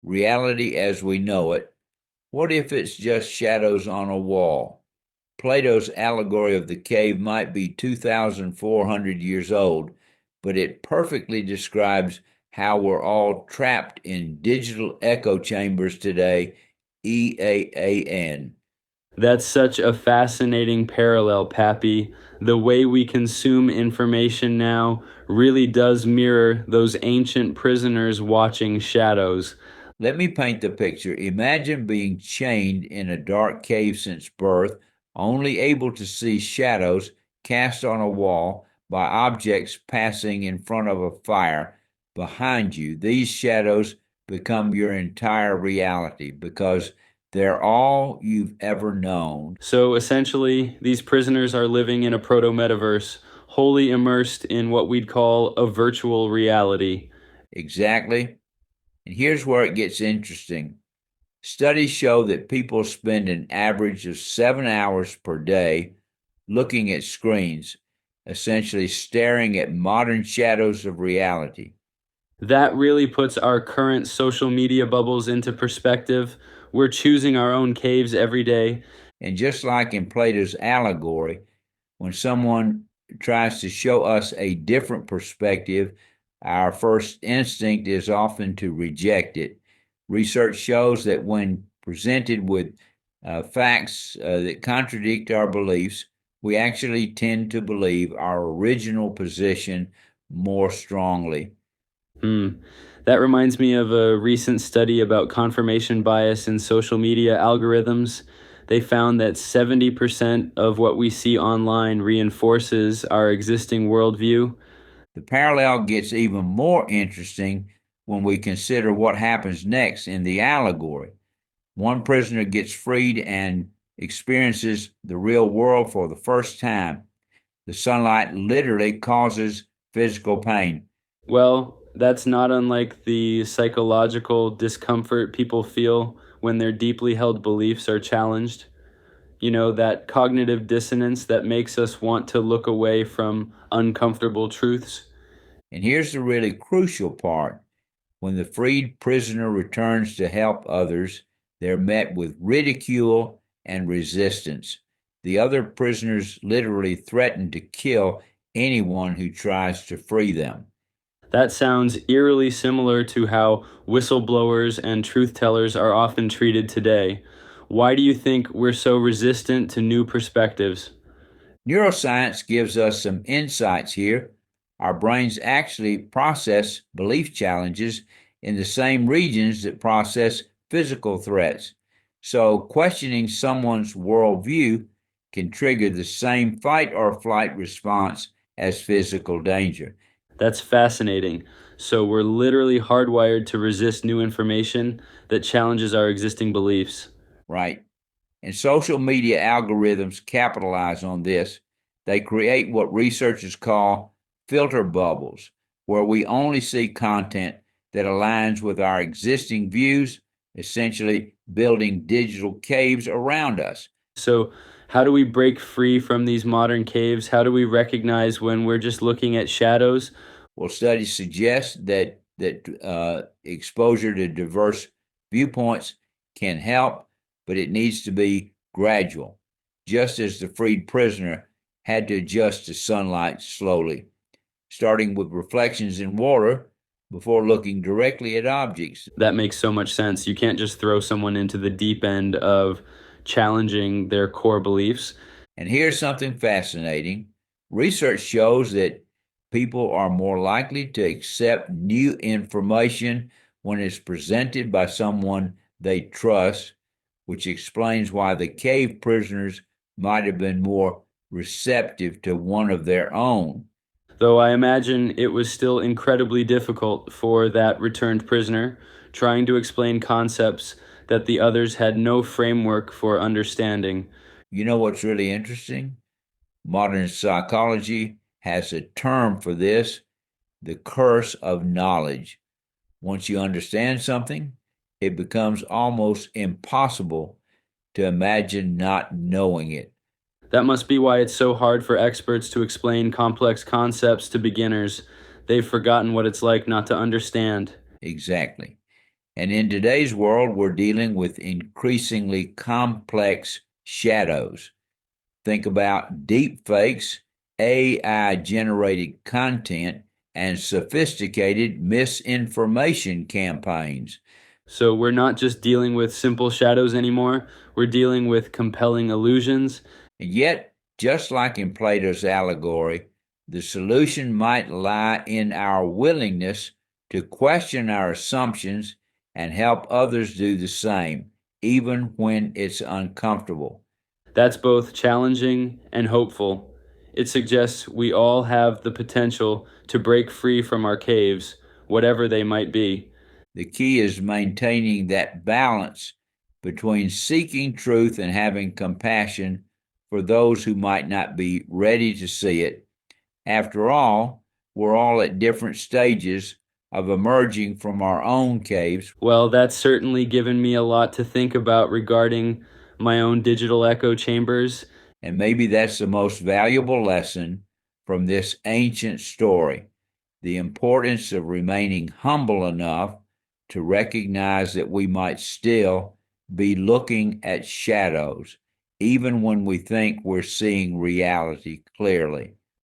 reality as we know it? What if it's just shadows on a wall? Plato's allegory of the cave might be 2,400 years old, but it perfectly describes how we're all trapped in digital echo chambers today, EAAN. That's such a fascinating parallel, Pappy. The way we consume information now really does mirror those ancient prisoners watching shadows. Let me paint the picture. Imagine being chained in a dark cave since birth, only able to see shadows cast on a wall by objects passing in front of a fire behind you. These shadows become your entire reality because they're all you've ever known. So essentially, these prisoners are living in a proto-metaverse, wholly immersed in what we'd call a virtual reality. Exactly. And here's where it gets interesting. Studies show that people spend an average of 7 hours per day looking at screens, essentially staring at modern shadows of reality. That really puts our current social media bubbles into perspective. We're choosing our own caves every day. And just like in Plato's allegory, when someone tries to show us a different perspective, our first instinct is often to reject it. Research shows that when presented with facts that contradict our beliefs, we actually tend to believe our original position more strongly. Hmm. That reminds me of a recent study about confirmation bias in social media algorithms. They found that 70% of what we see online reinforces our existing worldview. The parallel gets even more interesting when we consider what happens next in the allegory. One prisoner gets freed and experiences the real world for the first time. The sunlight literally causes physical pain. Well, that's not unlike the psychological discomfort people feel when their deeply held beliefs are challenged. You know, that cognitive dissonance that makes us want to look away from uncomfortable truths. And here's the really crucial part. When the freed prisoner returns to help others, they're met with ridicule and resistance. The other prisoners literally threaten to kill anyone who tries to free them. That sounds eerily similar to how whistleblowers and truth tellers are often treated today. Why do you think we're so resistant to new perspectives? Neuroscience gives us some insights here. Our brains actually process belief challenges in the same regions that process physical threats. So, questioning someone's worldview can trigger the same fight or flight response as physical danger. That's fascinating. So we're literally hardwired to resist new information that challenges our existing beliefs. Right? And social media algorithms capitalize on this. They create what researchers call filter bubbles, where we only see content that aligns with our existing views, essentially building digital caves around us. So, how do we break free from these modern caves? How do we recognize when we're just looking at shadows? Well, studies suggest that exposure to diverse viewpoints can help, but it needs to be gradual, just as the freed prisoner had to adjust to sunlight slowly, starting with reflections in water before looking directly at objects. That makes so much sense. You can't just throw someone into the deep end of challenging their core beliefs. And here's something fascinating. Research shows that people are more likely to accept new information when it's presented by someone they trust, which explains why the cave prisoners might have been more receptive to one of their own. Though I imagine it was still incredibly difficult for that returned prisoner trying to explain concepts that the others had no framework for understanding. You know what's really interesting? Modern psychology has a term for this, the curse of knowledge. Once you understand something, it becomes almost impossible to imagine not knowing it. That must be why it's so hard for experts to explain complex concepts to beginners. They've forgotten what it's like not to understand. Exactly. And in today's world, we're dealing with increasingly complex shadows. Think about deep fakes, AI generated content, and sophisticated misinformation campaigns. So we're not just dealing with simple shadows anymore, we're dealing with compelling illusions. And yet, just like in Plato's allegory, the solution might lie in our willingness to question our assumptions and help others do the same, even when it's uncomfortable. That's both challenging and hopeful. It suggests we all have the potential to break free from our caves, whatever they might be. The key is maintaining that balance between seeking truth and having compassion for those who might not be ready to see it. After all, we're all at different stages of emerging from our own caves. Well, that's certainly given me a lot to think about regarding my own digital echo chambers. And maybe that's the most valuable lesson from this ancient story, the importance of remaining humble enough to recognize that we might still be looking at shadows, even when we think we're seeing reality clearly.